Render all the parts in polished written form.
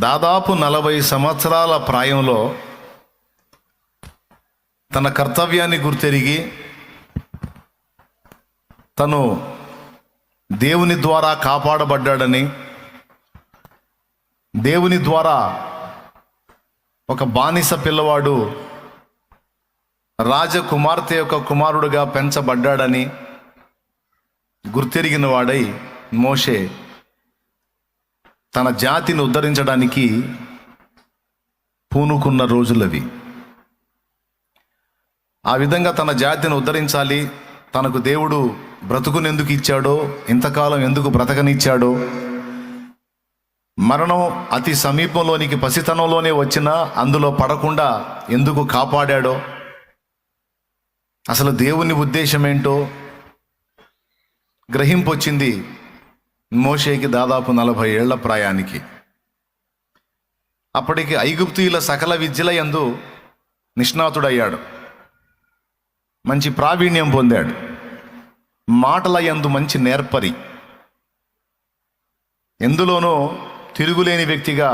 దాదాపు 40 సంవత్సరాల ప్రాయంలో తన కర్తవ్యాన్ని గుర్తెరిగి తను దేవుని ద్వారా కాపాడబడ్డాడని, దేవుని ద్వారా ఒక బానిస పిల్లవాడు రాజకుమార్తె యొక్క కుమారుడుగా పెంచబడ్డాడని గుర్తెరిగిన వాడై మోషే తన జాతిని ఉద్ధరించడానికి పూనుకున్న రోజులవి. ఆ విధంగా తన జాతిని ఉద్ధరించాలి, తనకు దేవుడు బ్రతుకునెందుకు ఇచ్చాడో, ఇంతకాలం ఎందుకు బ్రతకనిచ్చాడో, మరణం అతి సమీపంలోనికి పసితనంలోనే వచ్చినా అందులో పడకుండా ఎందుకు కాపాడాడో, అసలు దేవుని ఉద్దేశం ఏంటో గ్రహింపొచ్చింది మోషేకి దాదాపు 40 ఏళ్ల ప్రాయానికి. అప్పటికి ఐగుప్తీయుల సకల విద్యల యందు నిష్ణాతుడయ్యాడు, మంచి ప్రావీణ్యం పొందాడు, మాటల యందు మంచి నేర్పరి, ఎందులోనూ తిరుగులేని వ్యక్తిగా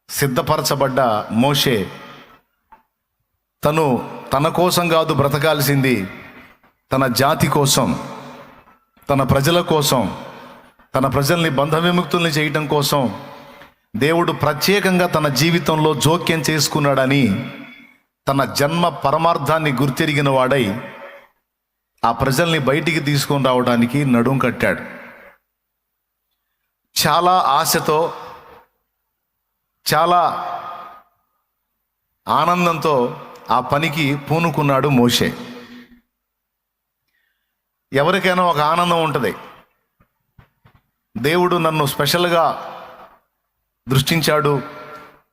సిద్ధపరచబడ్డ మోషే తన కోసం కాదు బ్రతకాల్సింది, తన జాతి కోసం, తన ప్రజల కోసం, తన ప్రజల్ని బంధ విముక్తుల్ని చేయటం కోసం దేవుడు ప్రత్యేకంగా తన జీవితంలో జోక్యం చేసుకున్నాడని తన జన్మ పరమార్థాన్ని గుర్తెరిగిన వాడై ఆ ప్రజల్ని బయటికి తీసుకొని రావడానికి నడుం కట్టాడు. చాలా ఆశతో, చాలా ఆనందంతో ఆ పనికి పూనుకున్నాడు మోషే. ఎవరికైనా ఒక ఆనందం ఉంటుంది, దేవుడు నన్ను స్పెషల్గా దృష్టించాడు,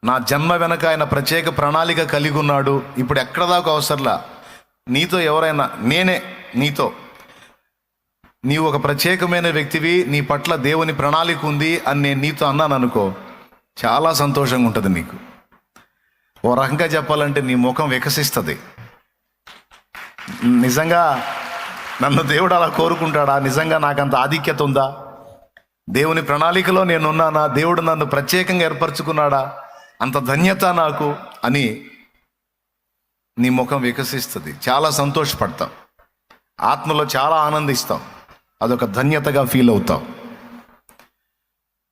నా జన్మ వెనక ఆయన ప్రత్యేక ప్రణాళిక కలిగి ఉన్నాడు, ఇప్పుడు ఎక్కడ దాకా అవసరంలా, నీతో ఎవరైనా నీవు ఒక ప్రత్యేకమైన వ్యక్తివి, నీ పట్ల దేవుని ప్రణాళిక ఉంది అని నేను నీతో అన్నాను అనుకో, చాలా సంతోషంగా ఉంటుంది నీకు. ఓ రకంగా చెప్పాలంటే నీ ముఖం వికసిస్తుంది. నిజంగా నన్ను దేవుడు అలా కోరుకుంటాడా? నిజంగా నాకంత ఆధిక్యత ఉందా? దేవుని ప్రణాళికలో నేనున్నానా? దేవుడు నన్ను ప్రత్యేకంగా ఏర్పరచుకున్నాడా? అంత ధన్యత నాకు అని నీ ముఖం వికసిస్తుంది. చాలా సంతోషపడతావు, ఆత్మలో చాలా ఆనందిస్తావు, అదొక ధన్యతగా ఫీల్ అవుతావు.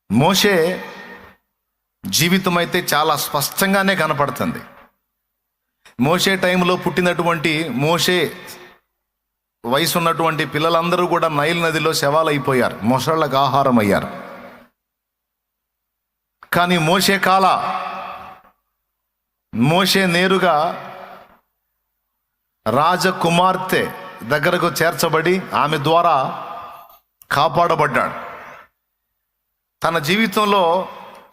మోషే జీవితం అయితే చాలా స్పష్టంగానే కనపడుతుంది. మోషే టైంలో పుట్టినటువంటి, మోషే వయసు ఉన్నటువంటి పిల్లలందరూ కూడా నైల్ నదిలో శవాలు అయిపోయారు, మొసళ్ళకు ఆహారం అయ్యారు. కానీ మోషే నేరుగా రాజకుమార్తె దగ్గరకు చేర్చబడి ఆమె ద్వారా కాపాడబడ్డాడు. తన జీవితంలో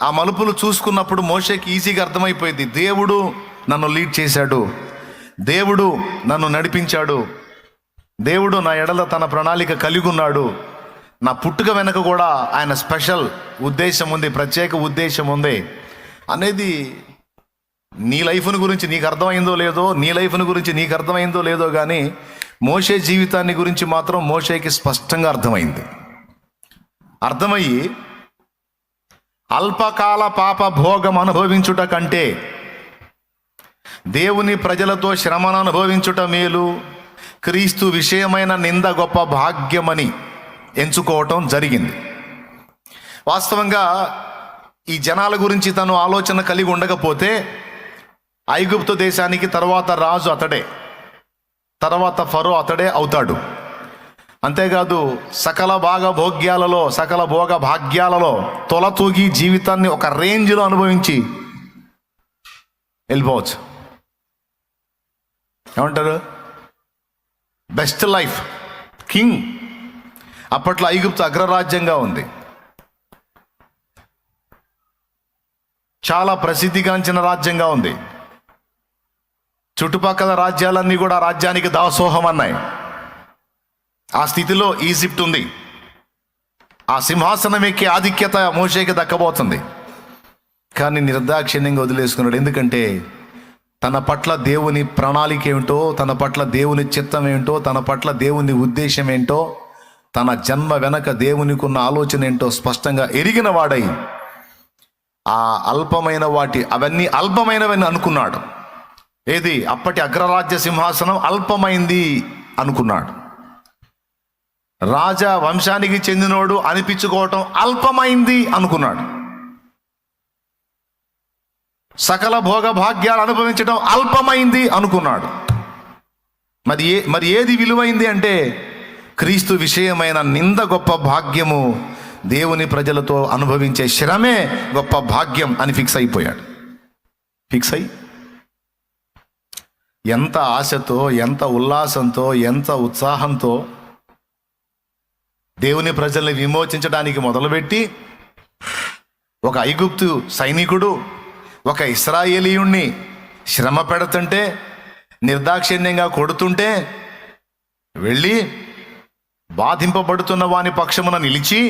ఆ మలుపులు చూసుకున్నప్పుడు మోషేకి ఈజీగా అర్థమైపోయింది, దేవుడు నన్ను లీడ్ చేశాడు, దేవుడు నన్ను నడిపించాడు, దేవుడు నా ఎడల తన ప్రణాళిక కలిగి ఉన్నాడు, నా పుట్టుక వెనక కూడా ఆయన స్పెషల్ ఉద్దేశం ఉంది, ప్రత్యేక ఉద్దేశం ఉంది అనేది నీ లైఫ్ని గురించి నీకు అర్థమైందో లేదో కానీ మోషే జీవితాన్ని గురించి మాత్రం మోషేకి స్పష్టంగా అర్థమయ్యి అల్పకాల పాప భోగం అనుభవించుట కంటే దేవుని ప్రజలతో శ్రమను అనుభవించుట మేలు, క్రీస్తు విషయమైన నింద గొప్ప భాగ్యమని ఎంచుకోవటం జరిగింది. వాస్తవంగా ఈ జనాల గురించి తను ఆలోచన కలిగి ఉండకపోతే ఐగుప్తు దేశానికి తర్వాత రాజు అతడే, తర్వాత ఫరో అతడే అవుతాడు. అంతేకాదు సకల భోగ భాగ్యాలలో తొలతూగి జీవితాన్ని ఒక రేంజ్లో అనుభవించి వెళ్ళిపోవచ్చు. ఏమంటారు? Best life, king. అప్పట్లో ఐగుప్తు అగ్రరాజ్యంగా ఉంది, చాలా ప్రసిద్ధిగాంచిన రాజ్యంగా ఉంది. చుట్టుపక్కల రాజ్యాలన్నీ కూడా రాజ్యానికి దాసోహం అన్నాయి. ఆ స్థితిలో ఈజిప్ట్ ఉంది. ఆ సింహాసనం ఎక్కే ఆధిక్యత మోషేకి దక్కబోతుంది. కానీ నిర్దాక్షిణ్యంగా వదిలేసుకున్నాడు. ఎందుకంటే తన పట్ల దేవుని ప్రణాళిక ఏమిటో, తన పట్ల దేవుని చిత్తం ఏంటో, తన పట్ల దేవుని ఉద్దేశం ఏంటో, తన జన్మ వెనక దేవునికి ఉన్న ఆలోచన ఏంటో స్పష్టంగా ఎరిగిన వాడై ఆ అల్పమైన వాటి అవన్నీ అల్పమైనవని అనుకున్నాడు. ఏది? అప్పటి అగ్రరాజ్య సింహాసనం అల్పమైంది అనుకున్నాడు. రాజా వంశానికి చెందినోడు అనిపించుకోవటం అల్పమైంది అనుకున్నాడు. సకల భోగ భాగ్యాలు అనుభవించడం అల్పమైంది అనుకున్నాడు. మరి ఏది విలువైంది అంటే క్రీస్తు విషయమైన నింద గొప్ప భాగ్యము, దేవుని ప్రజలతో అనుభవించే శ్రమే గొప్ప భాగ్యం అని ఫిక్స్ అయిపోయాడు. ఫిక్స్ అయి ఎంత ఆశతో, ఎంత ఉల్లాసంతో, ఎంత ఉత్సాహంతో దేవుని ప్రజల్ని విమోచించడానికి మొదలుపెట్టి ఒక ఐగుప్తు సైనికుడు ఒక ఇశ్రాయేలీయుణ్ణి శ్రమ పెడుతుంటే, నిర్దాక్షిణ్యంగా కొడుతుంటే వెళ్ళి బాధింపబడుతున్న వాని పక్షమున నిలిచి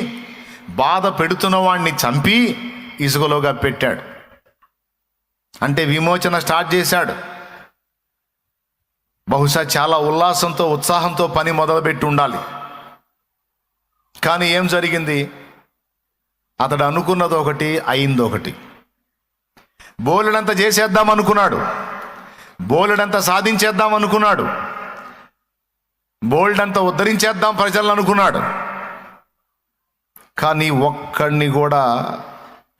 బాధ పెడుతున్న వాడిని చంపి ఇసుకలోగా పెట్టాడు. అంటే విమోచన స్టార్ట్ చేశాడు. బహుశా చాలా ఉల్లాసంతో, ఉత్సాహంతో పని మొదలుపెట్టి ఉండాలి. కానీ ఏం జరిగింది? అతడు అనుకున్నది ఒకటి, అయింది ఒకటి. బోలెడంత చేసేద్దాం అనుకున్నాడు, బోలెడంత సాధించేద్దాం అనుకున్నాడు, బోల్డంత ఉద్ధరించేద్దాం ప్రజలను అనుకున్నాడు. కానీ ఒక్కడిని కూడా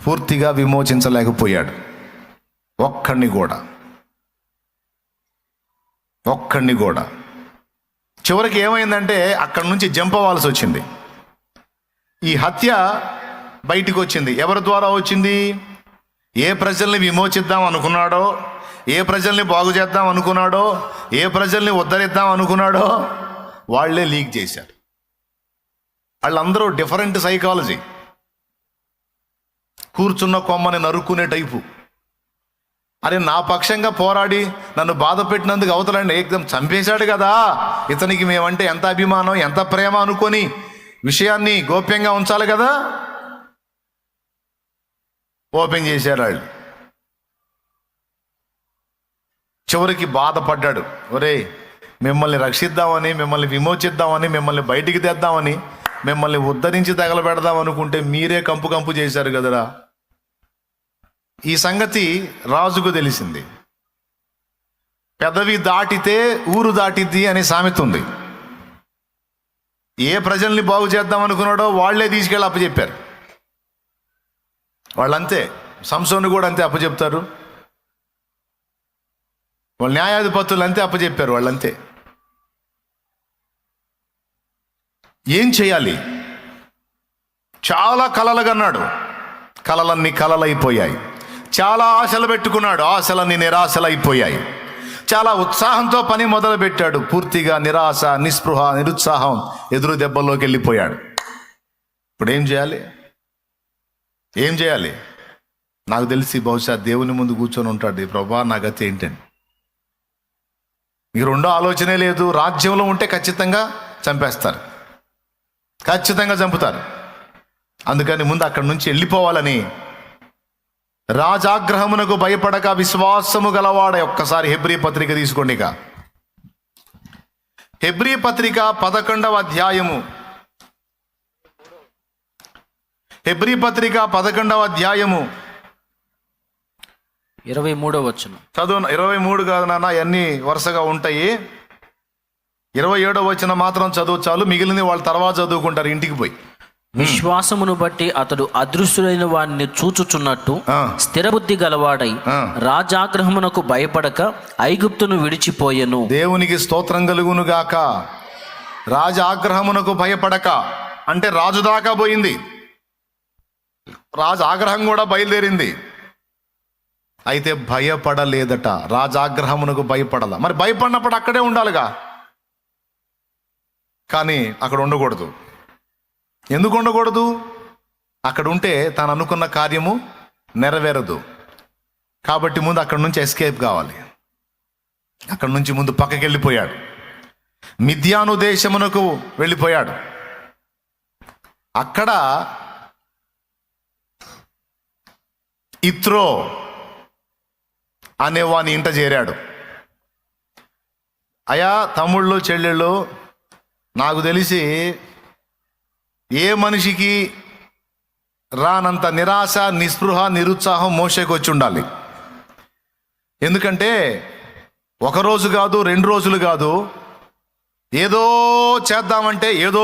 పూర్తిగా విమోచించలేకపోయాడు. ఒక్కడిని కూడా. చివరికి ఏమైందంటే అక్కడి నుంచి జంప్ అవ్వాల్సి వచ్చింది. ఈ హత్య బయటికి వచ్చింది. ఎవరి ద్వారా వచ్చింది? ఏ ప్రజల్ని విమోచిద్దాం అనుకున్నాడో, ఏ ప్రజల్ని బాగు చేద్దాం అనుకున్నాడో, ఏ ప్రజల్ని ఉద్ధరిద్దాం అనుకున్నాడో వాళ్ళే లీక్ చేశారు. వాళ్ళందరూ డిఫరెంట్ సైకాలజీ. కూర్చున్న కొమ్మని నరుక్కునే టైపు. అరే, నా పక్షంగా పోరాడి నన్ను బాధ పెట్టినందుకు అవతలండి ఏకదం చంపేశాడు కదా, ఇతనికి మేమంటే ఎంత అభిమానం, ఎంత ప్రేమ అనుకొని విషయాన్ని గోప్యంగా ఉంచాలి కదా. ఓపెన్ చేశారు వాళ్ళు. చివరికి బాధపడ్డాడు. ఒరే, మిమ్మల్ని రక్షిద్దామని, మిమ్మల్ని విమోచిద్దామని, మిమ్మల్ని బయటికి తెద్దామని, మిమ్మల్ని ఉద్ధరించి తగలబెడదాం అనుకుంటే మీరే కంపు చేశారు కదరా. ఈ సంగతి రాజుకు తెలిసింది. పెదవి దాటితే ఊరు దాటిద్ది అనే సామెత ఉంది. ఏ ప్రజల్ని బాగు చేద్దాం అనుకున్నాడో వాళ్లే తీసుకెళ్ళి అప్పచెప్పారు. వాళ్ళంతే. సంసోను కూడా అంతే అప్పచెప్తారు. వాళ్ళ న్యాయాధిపతులు అంతే అప్పచెప్పారు. వాళ్ళంతే. ఏం చేయాలి? చాలా కలలు కన్నాడు, కలలన్నీ కలలైపోయాయి. చాలా ఆశలు పెట్టుకున్నాడు, ఆశలన్నీ నిరాశలైపోయాయి. చాలా ఉత్సాహంతో పని మొదలుపెట్టాడు, పూర్తిగా నిరాశ, నిస్పృహ, నిరుత్సాహం ఎదురు దెబ్బల్లోకి వెళ్ళిపోయాడు. ఇప్పుడు ఏం చేయాలి? నాకు తెలిసి బహుశా దేవుని ముందు కూర్చొని ఉంటాడు, ప్రభా నా గతి ఏంటని. ఈ రెండో ఆలోచనే లేదు. రాజ్యంలో ఉంటే ఖచ్చితంగా చంపేస్తారు, ఖచ్చితంగా చంపుతారు. అందుకని ముందు అక్కడి నుంచి వెళ్ళిపోవాలని రాజాగ్రహమునకు భయపడక విశ్వాసము గలవాడ. ఒక్కసారి హెబ్రీ పత్రిక తీసుకోండి. ఇక హెబ్రీ పత్రిక 11వ అధ్యాయము, హెబ్రీ పత్రిక 11వ అధ్యాయము 23వ వచనం చదువు. 23 కాదు నాన్న, అన్నీ వరుసగా ఉంటాయి. 27వ వచనం మాత్రం చదువు చాలు, మిగిలిన వాళ్ళు తర్వాత చదువుకుంటారు ఇంటికి పోయి. విశ్వాసమును బట్టి అతడు అదృశ్యులైన వారిని చూచుచున్నట్టు స్థిరబుద్ధి గలవాడై రాజాగ్రహమునకు భయపడక ఐగుప్తును విడిచిపోయెను. దేవునికి స్తోత్రం కలుగును గాక. రాజాగ్రహమునకు భయపడక అంటే రాజు దాకా పోయింది. రాజు ఆగ్రహం కూడా బయలుదేరింది. అయితే భయపడలేదట. రాజాగ్రహమునకు భయపడాల. మరి భయపడినప్పుడు అక్కడే ఉండాలిగా, కానీ అక్కడ ఉండకూడదు. ఎందుకు ఉండకూడదు? అక్కడ ఉంటే తాను అనుకున్న కార్యము నెరవేరదు. కాబట్టి ముందు అక్కడి నుంచి ఎస్కేప్ కావాలి. అక్కడి నుంచి ముందు పక్కకి వెళ్ళిపోయాడు. మిద్యాను దేశమునకు వెళ్ళిపోయాడు. అక్కడ ఇత్రో అనేవాని ఇంట చేరాడు. అయా తమ్ముళ్ళు, చెల్లెళ్ళు, నాకు తెలిసి ఏ మనిషికి రానంత నిరాశ, నిస్పృహ, నిరుత్సాహం మోషేకి వచ్చి ఉండాలి. ఎందుకంటే ఒకరోజు కాదు, 2 రోజులు కాదు, ఏదో చేద్దామంటే ఏదో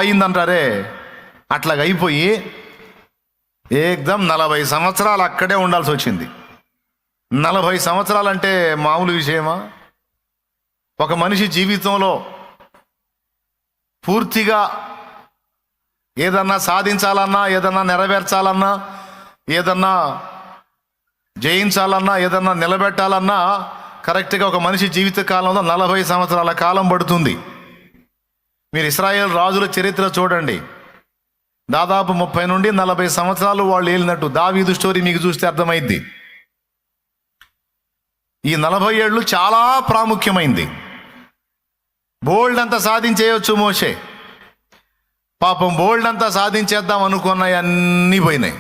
అయిందంటారే, అట్లాగ అయిపోయి ఏకదం 40 సంవత్సరాలు అక్కడే ఉండాల్సి వచ్చింది. 40 సంవత్సరాలు అంటే మామూలు విషయమా? ఒక మనిషి జీవితంలో పూర్తిగా ఏదన్నా సాధించాలన్నా, ఏదన్నా నెరవేర్చాలన్నా, ఏదన్నా జయించాలన్నా, ఏదన్నా నిలబెట్టాలన్నా కరెక్ట్గా ఒక మనిషి జీవిత కాలంలో 40 సంవత్సరాల కాలం పడుతుంది. మీరు ఇశ్రాయేల్ రాజుల చరిత్ర చూడండి, దాదాపు 30 నుండి 40 సంవత్సరాలు వాళ్ళు ఏలినట్టు. దావీదు స్టోరీ మీకు చూస్తే అర్థమైద్ది. ఈ 40 ఏళ్ళు చాలా ప్రాముఖ్యమైంది. బోల్డ్ అంతా సాధించేయచ్చు మోషే. పాపం బోల్డ్ అంతా సాధించేద్దాం అనుకున్నాయి, అన్నీ పోయినాయి.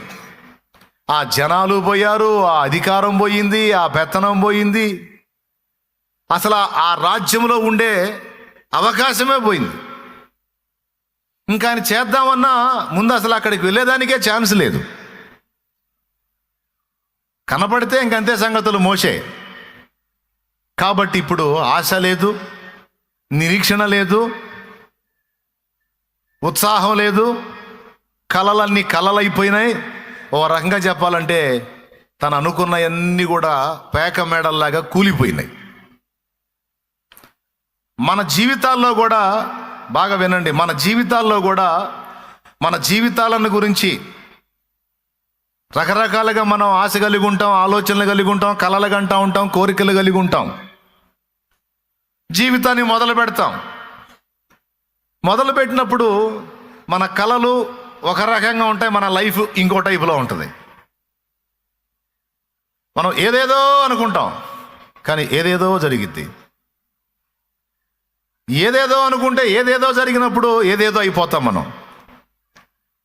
ఆ జనాలు పోయారు, ఆ అధికారం పోయింది, ఆ పెత్తనం పోయింది, అసలు ఆ రాజ్యంలో ఉండే అవకాశమే పోయింది. ఇంకా ఆయన చేద్దామన్నా ముందు అసలు అక్కడికి వెళ్ళేదానికే ఛాన్స్ లేదు. కనపడితే ఇంకంతే సంగతులు మోషే. కాబట్టి ఇప్పుడు ఆశ లేదు, నిరీక్షణ లేదు, ఉత్సాహం లేదు, కలలన్నీ కలలైపోయినాయి. ఓ రకంగా చెప్పాలంటే తను అనుకున్నవన్నీ కూడా పేక మేడల్లాగా కూలిపోయినాయి. మన జీవితాల్లో కూడా బాగా వినండి, మన జీవితాల్లో కూడా మన జీవితాలను గురించి రకరకాలుగా మనం ఆశ కలిగి ఉంటాం, ఆలోచనలు కలిగి ఉంటాం, కలలు కంటా ఉంటాం, కోరికలు కలిగి ఉంటాం. జీవితాన్ని మొదలు పెడతాం. మొదలు పెట్టినప్పుడు మన కలలు ఒక రకంగా ఉంటాయి, మన లైఫ్ ఇంకో టైపులో ఉంటుంది. మనం ఏదేదో అనుకుంటాం, కానీ ఏదేదో జరిగిద్ది. ఏదేదో అనుకుంటే ఏదేదో జరిగినప్పుడు ఏదేదో అయిపోతాం మనం.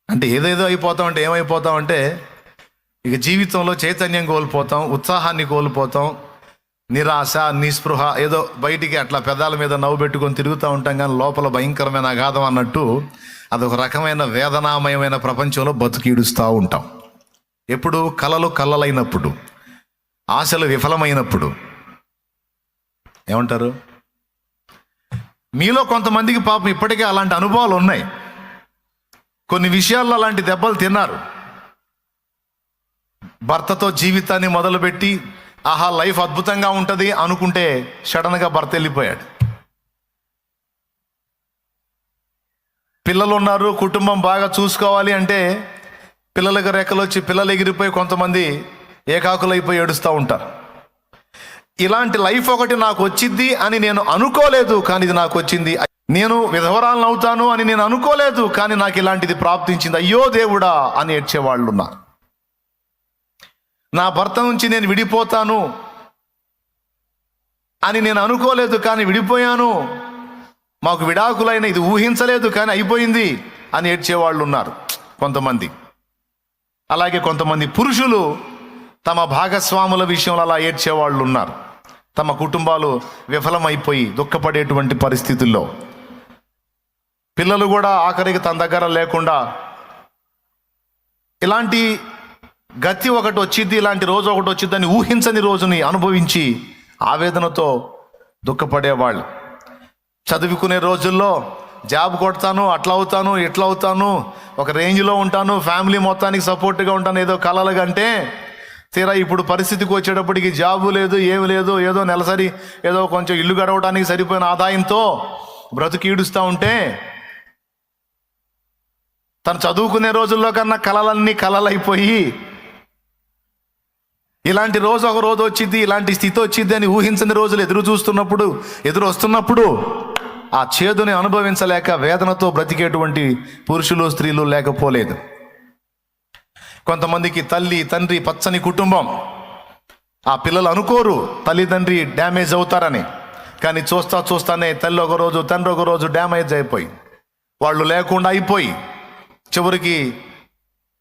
అంటే ఏదేదో అయిపోతాం అంటే ఏమైపోతాం అంటే ఇక జీవితంలో చైతన్యం కోల్పోతాం, ఉత్సాహాన్ని కోల్పోతాం, నిరాశ, నిస్పృహ, ఏదో బయటికి అట్లా పెదాల మీద నవ్వు పెట్టుకొని తిరుగుతూ ఉంటాం, కానీ లోపల భయంకరమైన అగాధం అన్నట్టు అదొక రకమైన వేదనామయమైన ప్రపంచంలో బతుకీడుస్తూ ఉంటాం. ఎప్పుడు కలలు కలలైనప్పుడు, ఆశలు విఫలమైనప్పుడు. ఏమంటారు? మీలో కొంతమందికి పాపం ఇప్పటికే అలాంటి అనుభవాలు ఉన్నాయి. కొన్ని విషయాల్లో అలాంటి దెబ్బలు తిన్నారు. భర్తతో జీవితాన్ని మొదలుపెట్టి ఆహా లైఫ్ అద్భుతంగా ఉంటుంది అనుకుంటే సడన్గా భర్త వెళ్ళిపోయాడు. పిల్లలు ఉన్నారు, కుటుంబం బాగా చూసుకోవాలి అంటే పిల్లలకు రెక్కలు వచ్చి పిల్లలు ఎగిరిపోయి కొంతమంది ఏకాకులైపోయి ఏడుస్తూ ఉంటారు. ఇలాంటి లైఫ్ ఒకటి నాకు వచ్చింది అని నేను అనుకోలేదు, కానీ ఇది నాకు వచ్చింది. నేను విధవరాలను అవుతాను అని నేను అనుకోలేదు, కానీ నాకు ఇలాంటిది ప్రాప్తించింది, అయ్యో దేవుడా అని ఏడ్చేవాళ్ళు ఉన్నారు. నా భర్త నుంచి నేను విడిపోతాను అని నేను అనుకోలేదు, కానీ విడిపోయాను, మాకు విడాకులైన ఇది ఊహించలేదు, కానీ అయిపోయింది అని ఏడ్చేవాళ్ళు ఉన్నారు కొంతమంది. అలాగే కొంతమంది పురుషులు తమ భాగస్వాముల విషయంలో అలా ఏడ్చేవాళ్ళు ఉన్నారు. తమ కుటుంబాలు విఫలమైపోయి దుఃఖపడేటువంటి పరిస్థితుల్లో పిల్లలు కూడా ఆఖరికి తన దగ్గర లేకుండా ఇలాంటి గతి ఒకటి వచ్చింది, ఇలాంటి రోజు ఒకటి వచ్చిందని ఊహించని రోజుని అనుభవించి ఆవేదనతో దుఃఖపడేవాళ్ళు. చదువుకునే రోజుల్లో జాబ్ కొడతాను, అట్లా అవుతాను, ఇట్లా అవుతాను, ఒక రేంజ్లో ఉంటాను, ఫ్యామిలీ మొత్తానికి సపోర్ట్గా ఉంటాను, ఏదో కలలు కంటే తీరా ఇప్పుడు పరిస్థితికి వచ్చేటప్పటికి జాబు లేదు, ఏమి లేదు, ఏదో నెలసరి ఏదో కొంచెం ఇల్లు గడవడానికి సరిపోయిన ఆదాయంతో బ్రతుకీడుస్తూ ఉంటే తను చదువుకునే రోజుల్లో కన్నా కలలన్నీ కలలైపోయి ఇలాంటి రోజు ఒక రోజు వచ్చింది, ఇలాంటి స్థితి వచ్చింది అని ఊహించని రోజులు ఎదురు వస్తున్నప్పుడు ఆ చేదుని అనుభవించలేక వేదనతో బ్రతికేటువంటి పురుషులు, స్త్రీలు లేకపోలేదు. కొంతమందికి తల్లి, తండ్రి, పచ్చని కుటుంబం. ఆ పిల్లలు అనుకోరు తల్లిదండ్రి డ్యామేజ్ అవుతారని, కానీ చూస్తానే తల్లి ఒక రోజు, తండ్రి ఒక రోజు డ్యామేజ్ అయిపోయి వాళ్ళు లేకుండా అయిపోయి చివరికి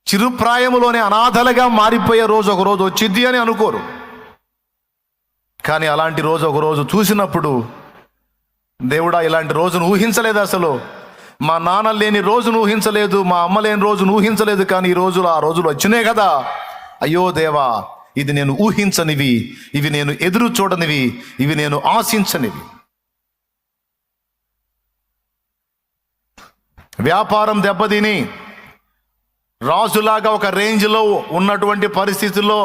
చిరుప్రాయములోనే అనాథలుగా మారిపోయే రోజు ఒక రోజు వచ్చింది అని అనుకోరు. కానీ అలాంటి రోజు ఒక రోజు చూసినప్పుడు దేవుడా ఇలాంటి రోజును ఊహించలేదు అసలు, మా నాన్న లేని రోజును ఊహించలేదు, మా అమ్మ లేని రోజును ఊహించలేదు, కానీ ఈ రోజులు ఆ రోజులు వచ్చినాయి కదా. అయ్యో దేవా, ఇది నేను ఊహించనివి, ఇవి నేను ఎదురు చూడనివి, ఇవి నేను ఆశించనివి. వ్యాపారం దెబ్బతిని రాజులాగా ఒక రేంజ్లో ఉన్నటువంటి పరిస్థితుల్లో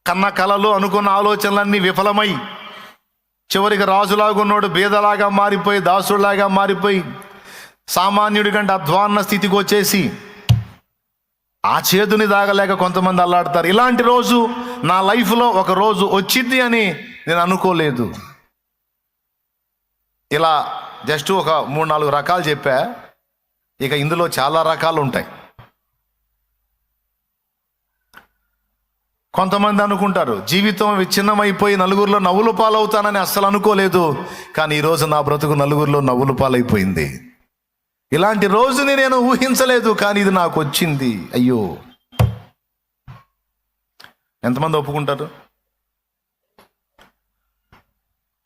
కన్న కలలు, అనుకున్న ఆలోచనలన్నీ విఫలమై చివరికి రాజులాగా ఉన్నోడు బీదలాగా మారిపోయి, దాసుడిలాగా మారిపోయి, సామాన్యుడి కంటే అధ్వాన్న స్థితికి వచ్చేసి ఆ చేదుని దాగలేక కొంతమంది అల్లాడతారు. ఇలాంటి రోజు నా లైఫ్లో ఒక రోజు వచ్చింది అని నేను అనుకోలేదు. ఇలా జస్ట్ ఒక 3-4 రకాలు చెప్పా. ఇక ఇందులో చాలా రకాలు ఉంటాయి. కొంతమంది అనుకుంటారు జీవితం విచ్ఛిన్నమైపోయి నలుగురిలో నవ్వుల పాలవుతానని అస్సలు అనుకోలేదు, కానీ ఈరోజు నా బ్రతుకు నలుగురిలో నవ్వుల పాలైపోయింది. ఇలాంటి రోజుని నేను ఊహించలేదు, కానీ ఇది నాకు వచ్చింది. అయ్యో, ఎంతమంది ఒప్పుకుంటారు?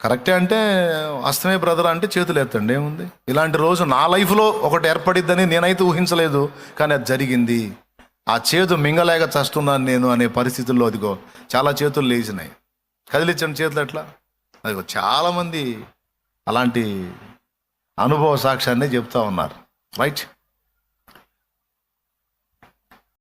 కరెక్టే అంటే అస్తమే బ్రదర్ అంటే చేతులు ఎత్తండి, ఏముంది. ఇలాంటి రోజు నా లైఫ్లో ఒకటి ఏర్పడిద్దని నేనైతే ఊహించలేదు, కానీ అది జరిగింది. ఆ చేదు మింగలేక చస్తున్నాను నేను అనే పరిస్థితుల్లో అదిగో చాలా చేతులు లేచినాయి. కదిలించండి చేతులు ఎట్లా. అదిగో చాలామంది అలాంటి అనుభవ సాక్ష్యాన్ని చెప్తా ఉన్నారు. రైట్.